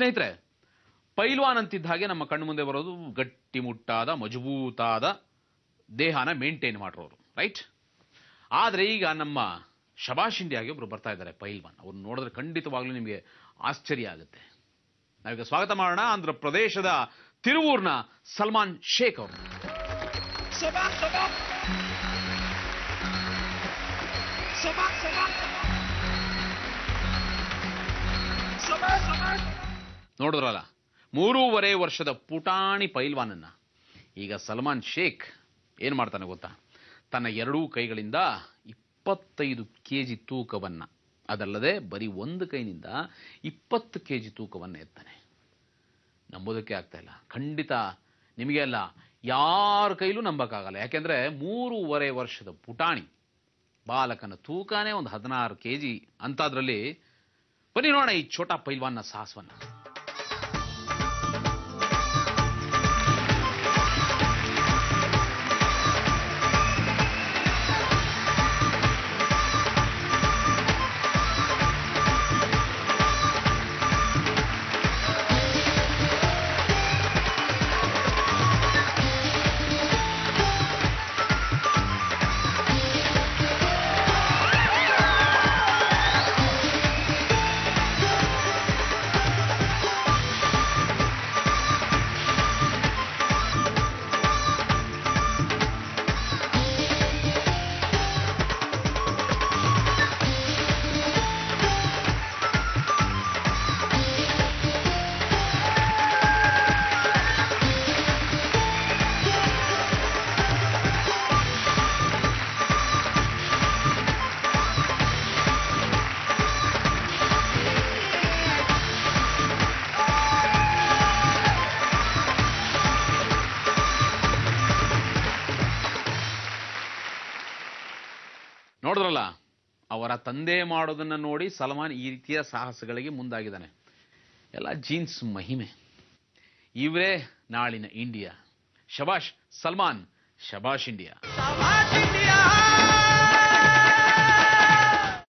ಸ್ನೇಹಿತರೆ, ಪೈಲ್ವಾನ್ ಅಂತಿದ್ದ ಹಾಗೆ ನಮ್ಮ ಕಣ್ಣು ಮುಂದೆ ಬರೋದು ಗಟ್ಟಿಮುಟ್ಟಾದ ಮಜಬೂತಾದ ದೇಹನ ಮೇಂಟೈನ್ ಮಾಡಿರೋರು, ರೈಟ್? ಆದರೆ ಈಗ ನಮ್ಮ ಶಬಾಷ್ ಇಂಡಿಯಾಗೆ ಒಬ್ರು ಬರ್ತಾ ಇದ್ದಾರೆ ಪೈಲ್ವಾನ್. ಅವ್ರನ್ನ ನೋಡಿದ್ರೆ ಖಂಡಿತವಾಗ್ಲೂ ನಿಮಗೆ ಆಶ್ಚರ್ಯ ಆಗುತ್ತೆ. ನಾವೀಗ ಸ್ವಾಗತ ಮಾಡೋಣ ಆಂಧ್ರ ಪ್ರದೇಶದ ತಿರುವೂರ್ನ ಸಲ್ಮಾನ್ ಶೇಖ್ ಅವರು. ನೋಡಿದ್ರಲ್ಲ, 3.5 ವರ್ಷದ ಪುಟಾಣಿ ಪೈಲ್ವಾನನ್ನ ಈಗ ಸಲ್ಮಾನ್ ಶೇಖ್ ಏನ್ ಮಾಡ್ತಾನೆ ಗೊತ್ತಾ? ತನ್ನ ಎರಡೂ ಕೈಗಳಿಂದ 25 ಕೆಜಿ ತೂಕವನ್ನ, ಅದಲ್ಲದೆ ಬರೀ ಒಂದು ಕೈನಿಂದ 20 ಕೆಜಿ ತೂಕವನ್ನ ಎತ್ತಾನೆ. ನಂಬೋದಕ್ಕೆ ಆಗ್ತಾ ಇಲ್ಲ. ಖಂಡಿತ ನಿಮಗೆ ಅಲ್ಲ, ಯಾರ ಕೈಲೂ ನಂಬಕ್ಕಾಗಲ್ಲ. ಯಾಕೆಂದ್ರೆ 3.5 ವರ್ಷದ ಪುಟಾಣಿ ಬಾಲಕನ ತೂಕನೇ ಒಂದು 16 ಕೆಜಿ ಅಂತಾದ್ರಲ್ಲಿ ಬನ್ನಿ ನೋಡೋಣ ಈ ಛೋಟಾ ಪೈಲ್ವಾನ್ನ ಸಾಹಸವನ್ನ. ನೋಡಿದ್ರಲ್ಲ, ಅವರ ತಂದೆ ಮಾಡೋದನ್ನ ನೋಡಿ ಸಲ್ಮಾನ್ ಈ ರೀತಿಯ ಸಾಹಸಗಳಿಗೆ ಮುಂದಾಗಿದ್ದಾನೆ. ಎಲ್ಲ ಜೀನ್ಸ್ ಮಹಿಮೆ. ಇವರೇ ನಾಳಿನ ಇಂಡಿಯಾ. ಶಬಾಷ್ ಸಲ್ಮಾನ್, ಶಬಾಷ್ ಇಂಡಿಯಾ.